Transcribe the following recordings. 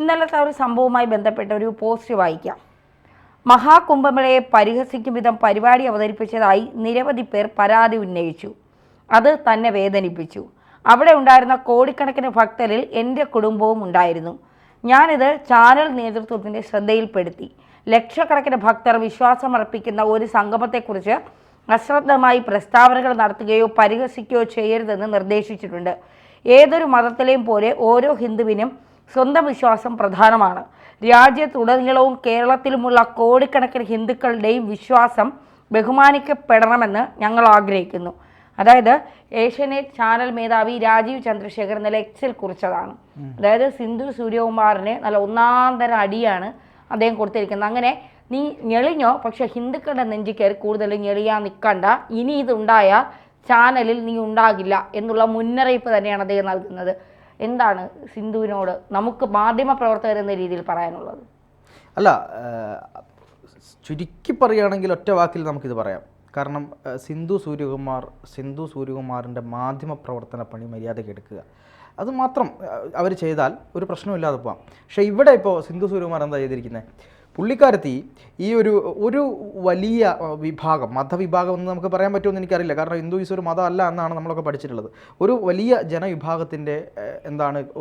ഇന്നലത്തെ ഒരു സംഭവവുമായി ബന്ധപ്പെട്ട ഒരു പോസ്റ്റ് വായിക്കാം. മഹാകുംഭമേളയെ പരിഹസിക്കും വിധം പരിപാടി അവതരിപ്പിച്ചതായി നിരവധി പേർ പരാതി ഉന്നയിച്ചു. അത് തന്നെ വേദനിപ്പിച്ചു. അവിടെ ഉണ്ടായിരുന്ന കോടിക്കണക്കിന് ഭക്തരിൽ എൻ്റെ കുടുംബവും ഉണ്ടായിരുന്നു. ഞാനിത് ചാനൽ നേതൃത്വത്തിൻ്റെ ശ്രദ്ധയിൽപ്പെടുത്തി. ലക്ഷക്കണക്കിന് ഭക്തർ വിശ്വാസമർപ്പിക്കുന്ന ഒരു സംഗമത്തെക്കുറിച്ച് അശ്രദ്ധമായി പ്രസ്താവനകൾ നടത്തുകയോ പരിഹസിക്കുകയോ ചെയ്യരുതെന്ന് നിർദ്ദേശിച്ചിട്ടുണ്ട്. ഏതൊരു മതത്തിലെയും പോലെ ഓരോ ഹിന്ദുവിനും സ്വന്തം വിശ്വാസം പ്രധാനമാണ്. രാജ്യത്തുടനീളവും കേരളത്തിലുമുള്ള കോടിക്കണക്കിന് ഹിന്ദുക്കളുടെയും വിശ്വാസം ബഹുമാനിക്കപ്പെടണമെന്ന് ഞങ്ങൾ ആഗ്രഹിക്കുന്നു. അതായത് ഏഷ്യാനെറ്റ് ചാനൽ മേധാവി രാജീവ് ചന്ദ്രശേഖർ ഇന്നലെ എക്സിൽ കുറിച്ചതാണ്. അതായത് സിന്ധു സൂര്യകുമാറിന് നല്ല ഒന്നാന്തരം അടിയാണ് അദ്ദേഹം കൊടുത്തിരിക്കുന്നത്. അങ്ങനെ നീ ഞെളിഞ്ഞോ, പക്ഷെ ഹിന്ദുക്കളുടെ നെഞ്ചി കയറി കൂടുതൽ ഞെളിയാൻ നിൽക്കണ്ട, ഇനി ഇതുണ്ടായാൽ ചാനലിൽ നീ ഉണ്ടാകില്ല എന്നുള്ള മുന്നറിയിപ്പ് തന്നെയാണ് അദ്ദേഹം നൽകുന്നത്. എന്താണ് സിന്ധുവിനോട് നമുക്ക് മാധ്യമ പ്രവർത്തകർ എന്ന രീതിയിൽ പറയാനുള്ളത്? അല്ല, ചുരുക്കി പറയുകയാണെങ്കിൽ ഒറ്റ വാക്കിൽ നമുക്കിത് പറയാം. കാരണം സിന്ധു സൂര്യകുമാറിൻ്റെ മാധ്യമ പ്രവർത്തന പണി മര്യാദയ്ക്ക് എടുക്കുക, അത് മാത്രം അവർ ചെയ്താൽ ഒരു പ്രശ്നമില്ലാതെ പോകാം. പക്ഷേ ഇവിടെ ഇപ്പോൾ സിന്ധു സൂര്യകുമാർ എന്താ ചെയ്തിരിക്കുന്നത്? പുള്ളിക്കാരത്തി ഈ ഒരു വലിയ വിഭാഗം, മതവിഭാഗം എന്ന് നമുക്ക് പറയാൻ പറ്റുമെന്ന് എനിക്കറിയില്ല, കാരണം ഹിന്ദുയിസം ഒരു മതമല്ല എന്നാണ് നമ്മളൊക്കെ പഠിച്ചിട്ടുള്ളത്. ഒരു വലിയ ജനവിഭാഗത്തിൻ്റെ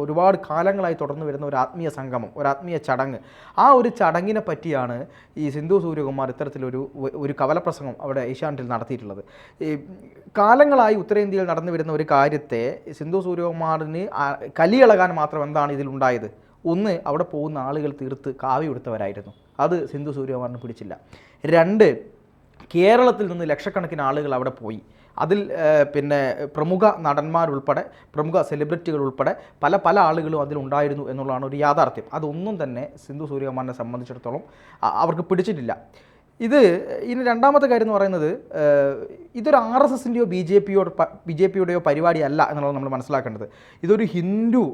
ഒരുപാട് കാലങ്ങളായി തുടർന്ന് വരുന്ന ഒരു ആത്മീയ സംഗമം, ഒരു ആത്മീയ ചടങ്ങ്, ആ ഒരു ചടങ്ങിനെ പറ്റിയാണ് ഈ സിന്ധു സൂര്യകുമാർ ഇത്തരത്തിലൊരു കവലപ്രസംഗം അവിടെ ഏഷ്യാനെറ്റിൽ നടത്തിയിട്ടുള്ളത്. ഈ കാലങ്ങളായി ഉത്തരേന്ത്യയിൽ നടന്നു വരുന്ന ഒരു കാര്യത്തെ സിന്ധു സൂര്യകുമാറിന് കലിയിളകാൻ മാത്രം എന്താണ് ഇതിലുണ്ടായത്? ഒന്ന്, അവിടെ പോകുന്ന ആളുകൾ തീർത്ത് കാവ്യ എടുത്തവരായിരുന്നു, അത് സിന്ധു സൂര്യകുമാറിന് പിടിച്ചില്ല. രണ്ട്, കേരളത്തിൽ നിന്ന് ലക്ഷക്കണക്കിന് ആളുകൾ അവിടെ പോയി. അതിൽ പ്രമുഖ നടന്മാരുൾപ്പെടെ പ്രമുഖ സെലിബ്രിറ്റികൾ ഉൾപ്പെടെ പല ആളുകളും അതിലുണ്ടായിരുന്നു എന്നുള്ളതാണ് ഒരു യാഥാർത്ഥ്യം. അതൊന്നും തന്നെ സിന്ധു സൂര്യകുമാറിനെ സംബന്ധിച്ചിടത്തോളം അവർക്ക് പിടിച്ചിട്ടില്ല. ഇനി രണ്ടാമത്തെ കാര്യം എന്ന് പറയുന്നത്, ഇതൊരു RSSൻ്റെയോ ബി ജെ പിയുടെയോ പരിപാടിയല്ല എന്നുള്ളത് നമ്മൾ മനസ്സിലാക്കേണ്ടത്. ഇതൊരു ഹിന്ദു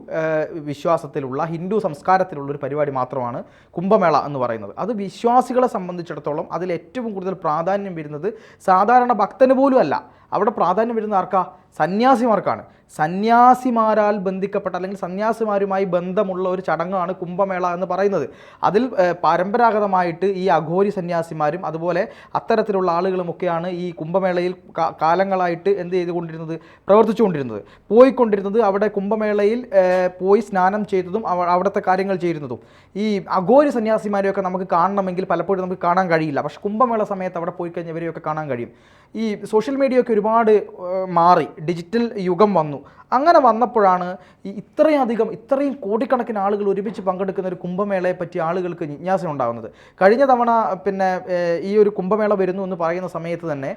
വിശ്വാസത്തിലുള്ള, ഹിന്ദു സംസ്കാരത്തിലുള്ള ഒരു പരിപാടി മാത്രമാണ് കുംഭമേള എന്ന് പറയുന്നത്. അത് വിശ്വാസികളെ സംബന്ധിച്ചിടത്തോളം അതിൽ ഏറ്റവും കൂടുതൽ പ്രാധാന്യം വരുന്നത് സാധാരണ ഭക്തന് പോലും അല്ല. അവിടെ പ്രാധാന്യം വരുന്ന ആർക്കാ? സന്യാസിമാർക്കാണ്. സന്യാസിമാരാൽ ബന്ധിക്കപ്പെട്ട അല്ലെങ്കിൽ സന്യാസിമാരുമായി ബന്ധമുള്ള ഒരു ചടങ്ങാണ് കുംഭമേള എന്ന് പറയുന്നത്. അതിൽ പരമ്പരാഗതമായിട്ട് ഈ അഘോരി സന്യാസിമാരും അതുപോലെ അത്തരത്തിലുള്ള ആളുകളുമൊക്കെയാണ് ഈ കുംഭമേളയിൽ കാലങ്ങളായിട്ട് എന്ത് ചെയ്തുകൊണ്ടിരുന്നത്, പ്രവർത്തിച്ചുകൊണ്ടിരുന്നത്, പോയിക്കൊണ്ടിരുന്നത്. അവിടെ കുംഭമേളയിൽ പോയി സ്നാനം ചെയ്തതും അവിടുത്തെ കാര്യങ്ങൾ ചെയ്യുന്നതും. ഈ അഘോരി സന്യാസിമാരെയൊക്കെ നമുക്ക് കാണണമെങ്കിൽ പലപ്പോഴും നമുക്ക് കാണാൻ കഴിയില്ല. പക്ഷെ കുംഭമേള സമയത്ത് അവിടെ പോയി കഴിഞ്ഞാൽ ഇവരെയൊക്കെ കാണാൻ കഴിയും. ഈ സോഷ്യൽ മീഡിയയൊക്കെ ഒരുപാട് മാറി, ഡിജിറ്റൽ യുഗം വന്നു. അങ്ങനെ വന്നപ്പോഴാണ് ഇത്രയും കോടിക്കണക്കിന് ആളുകൾ ഒരുമിച്ച് പങ്കെടുക്കുന്ന ഒരു കുംഭമേളയെ പറ്റി ആളുകൾക്ക് ജിജ്ഞാസ ഉണ്ടാകുന്നത്. കഴിഞ്ഞ തവണ ഈ ഒരു കുംഭമേള വരുന്നു എന്ന് പറയുന്ന സമയത്ത് തന്നെ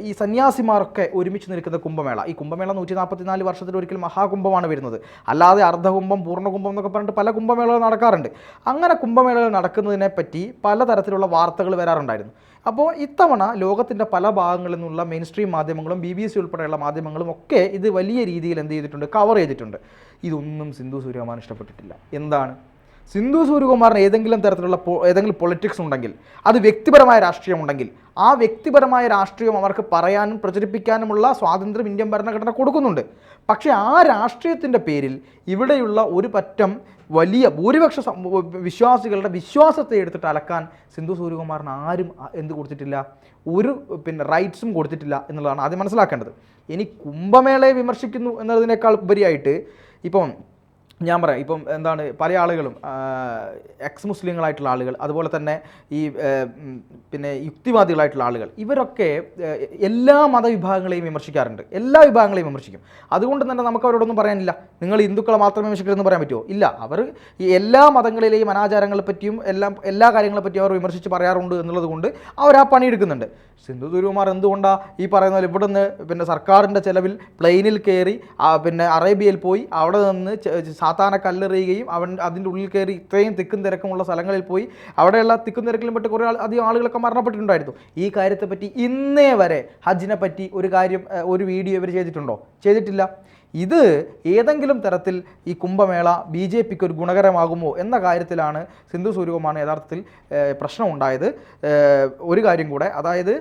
ഈ സന്യാസിമാരൊക്കെ ഒരുമിച്ച് നിൽക്കുന്ന കുംഭമേള, ഈ കുംഭമേള 144 വർഷത്തിൽ ഒരിക്കൽ മഹാകുംഭമാണ് വരുന്നത്. അല്ലാതെ അർദ്ധകുംഭം, പൂർണ്ണകുംഭം എന്നൊക്കെ പറഞ്ഞിട്ട് പല കുംഭമേളകൾ നടക്കാറുണ്ട്. അങ്ങനെ കുംഭമേളകൾ നടക്കുന്നതിനെ പറ്റി പലതരത്തിലുള്ള വാർത്തകൾ വരാറുണ്ടായിരുന്നു. അപ്പോൾ ഇത്തവണ ലോകത്തിൻ്റെ പല ഭാഗങ്ങളിൽ നിന്നുള്ള മെയിൻ സ്ട്രീം മാധ്യമങ്ങളും BBC ഉൾപ്പെടെയുള്ള മാധ്യമങ്ങളും ഒക്കെ ഇത് വലിയ രീതിയിൽ എന്ത് ചെയ്തിട്ടുണ്ട്, കവർ ചെയ്തിട്ടുണ്ട്. ഇതൊന്നും സിന്ധു സൂര്യകുമാർ ഇഷ്ടപ്പെട്ടിട്ടില്ല. എന്താണ്? സിന്ധു സൂര്യകുമാറിന് ഏതെങ്കിലും പൊളിറ്റിക്സ് ഉണ്ടെങ്കിൽ, അത് വ്യക്തിപരമായ രാഷ്ട്രീയം ഉണ്ടെങ്കിൽ, ആ വ്യക്തിപരമായ രാഷ്ട്രീയം അവർക്ക് പറയാനും പ്രചരിപ്പിക്കാനുമുള്ള സ്വാതന്ത്ര്യം ഇന്ത്യൻ ഭരണഘടന കൊടുക്കുന്നുണ്ട്. പക്ഷേ ആ രാഷ്ട്രീയത്തിൻ്റെ പേരിൽ ഇവിടെയുള്ള ഒരു പറ്റം വലിയ ഭൂരിപക്ഷ വിശ്വാസികളുടെ വിശ്വാസത്തെ എടുത്തിട്ട് അലക്കാൻ സിന്ധു സൂര്യകുമാറിന് ആരും എന്ത് കൊടുത്തിട്ടില്ല, ഒരു റൈറ്റ്സും കൊടുത്തിട്ടില്ല എന്നുള്ളതാണ് ആദ്യം മനസ്സിലാക്കേണ്ടത്. ഇനി കുംഭമേളയെ വിമർശിക്കുന്നു എന്നതിനേക്കാൾ ഉപരിയായിട്ട് ഞാൻ പറയാം, എന്താണ്, പല ആളുകളും എക്സ് മുസ്ലിങ്ങളായിട്ടുള്ള ആളുകൾ, അതുപോലെ തന്നെ ഈ യുക്തിവാദികളായിട്ടുള്ള ആളുകൾ, ഇവരൊക്കെ എല്ലാ മതവിഭാഗങ്ങളെയും വിമർശിക്കാറുണ്ട്, എല്ലാ വിഭാഗങ്ങളെയും വിമർശിക്കും. അതുകൊണ്ട് തന്നെ നമുക്ക് അവരോടൊന്നും പറയാനില്ല. നിങ്ങൾ ഹിന്ദുക്കളെ മാത്രമേ വിമർശിക്കരുതെന്ന് പറയാൻ പറ്റുമോ? ഇല്ല. അവർ ഈ എല്ലാ മതങ്ങളിലെയും അനാചാരങ്ങളെ പറ്റിയും എല്ലാ കാര്യങ്ങളെ പറ്റിയും അവർ പറയാറുണ്ട് എന്നുള്ളത് കൊണ്ട് അവർ ആ പണിയെടുക്കുന്നുണ്ട്. സിന്ധു സൂര്യകുമാർ എന്തുകൊണ്ടാണ് ഈ പറയുന്ന പോലെ ഇവിടുന്ന് സർക്കാരിൻ്റെ ചെലവിൽ പ്ലെയിനിൽ കയറി അറേബ്യയിൽ പോയി അവിടെ നിന്ന് സാത്താനെ കല്ലെറിയുകയും അതിൻ്റെ ഉള്ളിൽ കയറി ഇത്രയും തിക്കും തിരക്കുമുള്ള സ്ഥലങ്ങളിൽ പോയി അവിടെയുള്ള തിക്കും തിരക്കിലും പെട്ട് കുറേ അധികം ആളുകളൊക്കെ മരണപ്പെട്ടിട്ടുണ്ടായിരുന്നു. ഈ കാര്യത്തെപ്പറ്റി ഇന്നേ വരെ ഹജ്ജിനെ പറ്റി ഒരു വീഡിയോ ഇവർ ചെയ്തിട്ടുണ്ടോ? ചെയ്തിട്ടില്ല. ഇത് ഏതെങ്കിലും തരത്തിൽ ഈ കുംഭമേള BJPക്ക് ഒരു ഗുണകരമാകുമോ എന്ന കാര്യത്തിലാണ് സിന്ധു സൂര്യകുമാറിന് യഥാർത്ഥത്തിൽ പ്രശ്നമുണ്ടായത്. ഒരു കാര്യം കൂടെ, അതായത്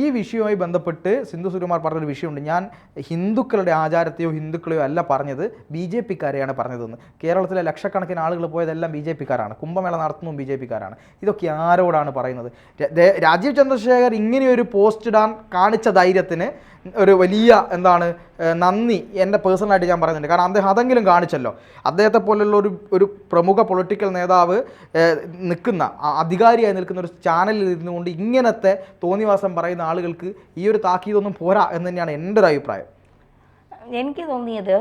ഈ വിഷയവുമായി ബന്ധപ്പെട്ട് സിന്ധു സൂര്യകുമാർ പറഞ്ഞൊരു വിഷയമുണ്ട്. ഞാൻ ഹിന്ദുക്കളുടെ ആചാരത്തെയോ ഹിന്ദുക്കളെയോ അല്ല പറഞ്ഞത്, BJPക്കാരെയാണ് പറഞ്ഞതെന്ന്. കേരളത്തിലെ ലക്ഷക്കണക്കിന് ആളുകൾ പോയതെല്ലാം BJPക്കാരാണ്, കുംഭമേള നടത്തുന്നതും BJPക്കാരാണ്. ഇതൊക്കെ ആരോടാണ് പറയുന്നത്? രാജീവ് ചന്ദ്രശേഖർ ഇങ്ങനെയൊരു പോസ്റ്റ് ഇടാൻ കാണിച്ച ധൈര്യത്തിന് ഒരു വലിയ നന്ദി എൻ്റെ പേഴ്സണലായിട്ട് ഞാൻ പറയുന്നുണ്ട്. കാരണം അദ്ദേഹം അതെങ്കിലും കാണിച്ചല്ലോ. അദ്ദേഹത്തെ പോലുള്ള ഒരു പ്രമുഖ പൊളിറ്റിക്കൽ നേതാവ് നിൽക്കുന്ന, അധികാരിയായി നിൽക്കുന്ന ഒരു ചാനലിൽ ഇരുന്നുകൊണ്ട് ഇങ്ങനത്തെ തോന്നിവാസം പറയുന്ന ആളുകൾക്ക് ഈ ഒരു താക്കീതൊന്നും പോരാ എന്ന് തന്നെയാണ് എൻ്റെ ഒരു അഭിപ്രായം. എനിക്ക് തോന്നിയത്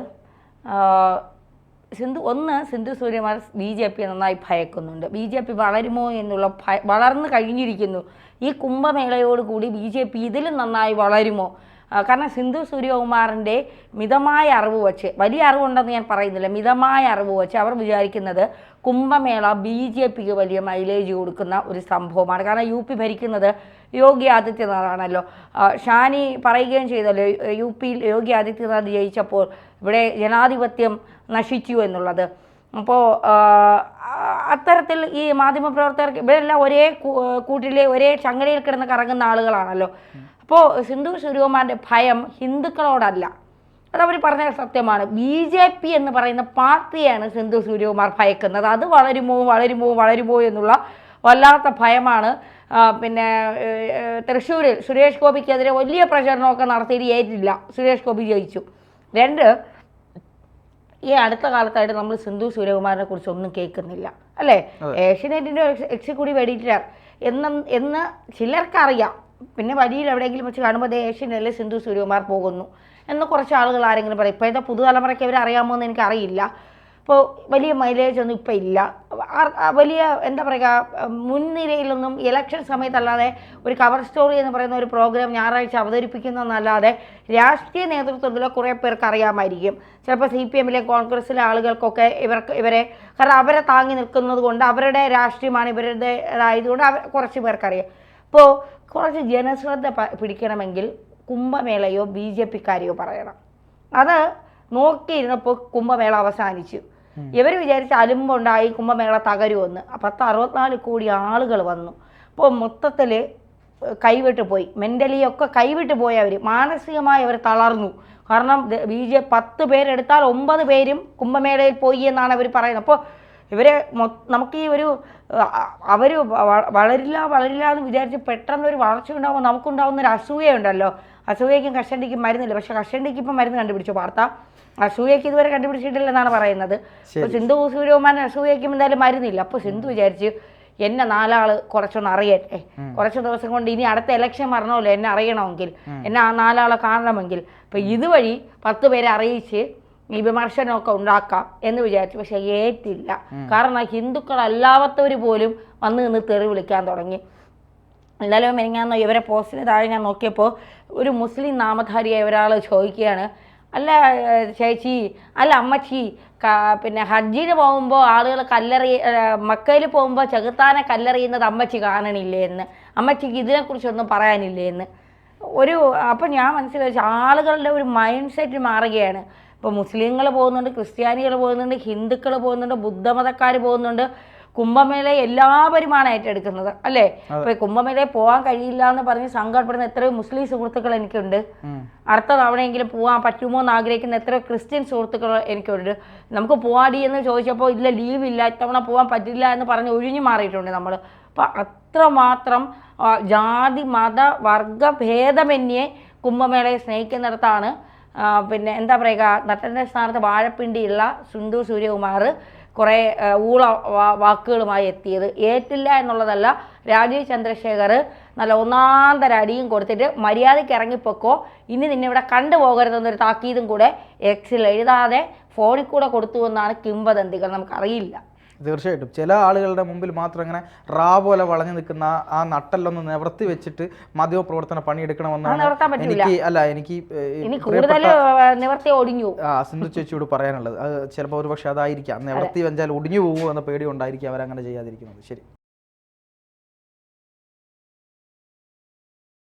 സിന്ധു സൂര്യകുമാർ BJP നന്നായി ഭയക്കുന്നുണ്ട്. BJP വളരുമോ എന്നുള്ള വളർന്നു കഴിഞ്ഞിരിക്കുന്നു. ഈ കുംഭമേളയോടുകൂടി BJP ഇതിലും നന്നായി വളരുമോ? കാരണം സിന്ധു സൂര്യകുമാറിൻ്റെ മിതമായ അറിവ് വച്ച്, വലിയ അറിവുണ്ടെന്ന് ഞാൻ പറയുന്നില്ല, മിതമായ അറിവ് വച്ച് അവർ വിചാരിക്കുന്നത് കുംഭമേള BJPക്ക് വലിയ മൈലേജ് കൊടുക്കുന്ന ഒരു സംഭവമാണ്. കാരണം UP ഭരിക്കുന്നത് യോഗി ആദിത്യനാഥാണല്ലോ. ഷാനി പറയുകയും ചെയ്തല്ലോ, UPയിൽ യോഗി ആദിത്യനാഥ് ജയിച്ചപ്പോൾ ഇവിടെ ജനാധിപത്യം നശിച്ചു എന്നുള്ളത്. അപ്പോൾ അത്തരത്തിൽ ഈ മാധ്യമപ്രവർത്തകർക്ക് ഇവരെല്ലാം ഒരേ കൂട്ടിലെ ഒരേ ചങ്ങലയിൽ കിടന്ന് കറങ്ങുന്ന ആളുകളാണല്ലോ. അപ്പോൾ സിന്ധു സൂര്യകുമാറിൻ്റെ ഭയം ഹിന്ദുക്കളോടല്ല, അതവർ പറഞ്ഞ സത്യമാണ്. BJP എന്ന് പറയുന്ന പാർട്ടിയാണ് സിന്ധു സൂര്യകുമാർ ഭയക്കുന്നത്. അത് വളരുമോ എന്നുള്ള വല്ലാത്ത ഭയമാണ്. പിന്നെ തൃശ്ശൂരിൽ സുരേഷ് ഗോപിക്കെതിരെ വലിയ പ്രചരണമൊക്കെ നടത്തിയിട്ട് ഏറ്റില്ല, സുരേഷ് ഗോപി ജയിച്ചു. 2, ഈ അടുത്ത കാലത്തായിട്ട് നമ്മൾ സിന്ധു സൂര്യകുമാറിനെ കുറിച്ച് ഒന്നും കേൾക്കുന്നില്ല, അല്ലേ? ഏഷ്യനെറ്റിൻ്റെ എക്സിക്യൂട്ടീവ് എഡിറ്റർ എന്ന് ചിലർക്കറിയാം. പിന്നെ വഴിയിൽ എവിടെയെങ്കിലും വെച്ച് കാണുമ്പോൾ ഏഷ്യനല്ലേ സിന്ധു സൂര്യകുമാർ പോകുന്നു എന്ന് കുറച്ച് ആളുകൾ ആരെങ്കിലും പറയും. ഇപ്പോഴത്തെ പുതുതലമുറയ്ക്ക് അവരെ അറിയാമോ എന്ന് എനിക്കറിയില്ല. അപ്പോൾ വലിയ മൈലേജ് ഒന്നും ഇപ്പം ഇല്ല. വലിയ എന്താ പറയുക, മുൻനിരയിലൊന്നും ഇലക്ഷൻ സമയത്തല്ലാതെ ഒരു കവർ സ്റ്റോറി എന്ന് പറയുന്ന ഒരു പ്രോഗ്രാം ഞായറാഴ്ച അവതരിപ്പിക്കുന്നതെന്നല്ലാതെ രാഷ്ട്രീയ നേതൃത്വത്തിലെ കുറേ പേർക്ക് അറിയാമായിരിക്കും. ചിലപ്പോൾ CPMലെ കോൺഗ്രസ്സിലെ ആളുകൾക്കൊക്കെ ഇവരെ കാരണം അവരെ താങ്ങി നിൽക്കുന്നത് കൊണ്ട്, അവരുടെ രാഷ്ട്രീയമാണ് ഇവരുടേതായതുകൊണ്ട് കുറച്ച് പേർക്കറിയാം. അപ്പോൾ കുറച്ച് ജനശ്രദ്ധ പിടിക്കണമെങ്കിൽ കുംഭമേളയോ BJPക്കാരെയോ പറയണം. അത് നോക്കിയിരുന്നപ്പോൾ കുംഭമേള അവസാനിച്ചു. ഇവർ വിചാരിച്ച അലുമ്പുണ്ടായി കുംഭമേള തകരുമെന്ന്. 64 കോടി ആളുകൾ വന്നു. അപ്പോൾ മൊത്തത്തിൽ കൈവിട്ട് പോയി, മെൻ്റലിയൊക്കെ കൈവിട്ട് പോയി. അവർ മാനസികമായി അവർ തളർന്നു. കാരണം 10 പേരെടുത്താൽ 9 പേരും കുംഭമേളയിൽ പോയി എന്നാണ് അവർ പറയുന്നത്. അപ്പോൾ ഇവരെ നമുക്ക് ഈ ഒരു അവർ വളരില്ല എന്ന് വിചാരിച്ച് പെട്ടെന്നൊരു വളർച്ച ഉണ്ടാകുമ്പോൾ നമുക്കുണ്ടാകുന്ന ഒരു അസൂയുണ്ടല്ലോ. അസൂയയ്ക്കും കഷണ്ടിക്കും മരുന്നില്ല. പക്ഷെ കഷണ്ടിക്ക് ഇപ്പം മരുന്ന് കണ്ടുപിടിച്ചു വാർത്ത, അസൂയയ്ക്ക് ഇതുവരെ കണ്ടുപിടിച്ചിട്ടില്ലെന്നാണ് പറയുന്നത്. അപ്പോൾ സിന്ധു സൂര്യകുമാറിന് അസൂയയ്ക്കും എന്തായാലും മരുന്നില്ല. അപ്പോൾ സിന്ധു വിചാരിച്ച് എന്നെ 4 ആൾ കുറച്ചൊന്ന് അറിയട്ടെ, കുറച്ച് ദിവസം കൊണ്ട് ഇനി അടുത്ത ഇലക്ഷൻ വരണമല്ലോ എന്നെ അറിയണമെങ്കിൽ, എന്നെ ആ 4 ആളെ കാണണമെങ്കിൽ. അപ്പോൾ ഇതുവഴി 10 പേരെ അറിയിച്ച് ഈ വിമർശനമൊക്കെ ഉണ്ടാക്കാം എന്ന് വിചാരിച്ചു. പക്ഷെ ഏറ്റില്ല. കാരണം ഹിന്ദുക്കളല്ലാത്തവർ പോലും വന്ന് നിന്ന് തെറി വിളിക്കാൻ തുടങ്ങി. എന്തായാലും മെനിങ്ങാന്ന് ഇവരെ പോസ്റ്റിന് താഴെ ഞാൻ നോക്കിയപ്പോൾ ഒരു മുസ്ലിം നാമധാരിയായ ഒരാൾ ചോദിക്കുകയാണ്, അല്ല ചേച്ചി, അല്ല അമ്മച്ചി, പിന്നെ ഹജ്ജിന് പോകുമ്പോൾ ആളുകൾ മക്കയിൽ പോകുമ്പോൾ ചെകുത്താനെ കല്ലെറിയുന്നത് അമ്മച്ചി കാണണില്ലേ എന്ന്, അമ്മച്ചിക്ക് ഇതിനെക്കുറിച്ചൊന്നും പറയാനില്ലേ എന്ന്. അപ്പം ഞാൻ മനസ്സിലാക്കി ആളുകളുടെ ഒരു മൈൻഡ് സെറ്റ് മാറുകയാണ്. ഇപ്പോൾ മുസ്ലിങ്ങൾ പോകുന്നുണ്ട്, ക്രിസ്ത്യാനികൾ പോകുന്നുണ്ട്, ഹിന്ദുക്കൾ പോകുന്നുണ്ട്, ബുദ്ധമതക്കാർ പോകുന്നുണ്ട്. കുംഭമേള എല്ലാവരുമാണ് ഏറ്റെടുക്കുന്നത്, അല്ലേ? ഇപ്പൊ കുംഭമേളയിൽ പോകാൻ കഴിയില്ല എന്ന് പറഞ്ഞ് സങ്കടപ്പെടുന്ന എത്രയോ മുസ്ലിം സുഹൃത്തുക്കൾ എനിക്കുണ്ട്. അടുത്ത തവണയെങ്കിലും പോകാൻ പറ്റുമോ എന്ന് ആഗ്രഹിക്കുന്ന എത്രയോ ക്രിസ്ത്യൻ സുഹൃത്തുക്കൾ എനിക്കുണ്ട്. നമുക്ക് പോവാടി എന്ന് ചോദിച്ചപ്പോൾ ഇല്ല, ലീവില്ല, ഇത്തവണ പോകാൻ പറ്റില്ല എന്ന് പറഞ്ഞ് ഒഴിഞ്ഞു മാറിയിട്ടുണ്ട് നമ്മൾ. അപ്പം അത്രമാത്രം ജാതി മത വർഗ ഭേദമന്യേ കുംഭമേളയെ സ്നേഹിക്കുന്നിടത്താണ് പിന്നെ എന്താ പറയുക, നടൻ്റെ സ്ഥാനത്ത് വാഴപ്പിണ്ടിയുള്ള സിന്ധു സൂര്യകുമാർ കുറേ വാക്കുകളുമായി എത്തിയത്. ഏറ്റില്ല എന്നുള്ളതല്ല, രാജീവ് ചന്ദ്രശേഖർ നല്ല ഒന്നാന്തര അടിയും കൊടുത്തിട്ട് മര്യാദയ്ക്ക് ഇറങ്ങിപ്പോക്കോ, ഇനി നിന്നെ ഇവിടെ കണ്ടുപോകരുതെന്നൊരു താക്കീതും കൂടെ എക്സിൽ എഴുതാതെ ഫോണിൽ കൂടെ കൊടുത്തു എന്നാണ് കിംവദന്തികൾ. നമുക്കറിയില്ല. തീർച്ചയായിട്ടും ചില ആളുകളുടെ മുമ്പിൽ മാത്രം ഇങ്ങനെ പോലെ വളഞ്ഞു നിൽക്കുന്ന ആ നട്ടെല്ലൊന്ന് നിവർത്തി വെച്ചിട്ട് മാധ്യമപ്രവർത്തന പണിയെടുക്കണമെന്നാണ് എനിക്ക് സിന്ധു ചേച്ചിയോട് പറയാനുള്ളത്. അത് ചിലപ്പോൾ ഒരുപക്ഷെ അതായിരിക്കാം, നിവർത്തി വെച്ചാൽ ഒടിഞ്ഞു പോകുമോ എന്ന പേടി കൊണ്ടായിരിക്കും അവരങ്ങനെ ചെയ്യാതിരിക്കുന്നത്. ശരി.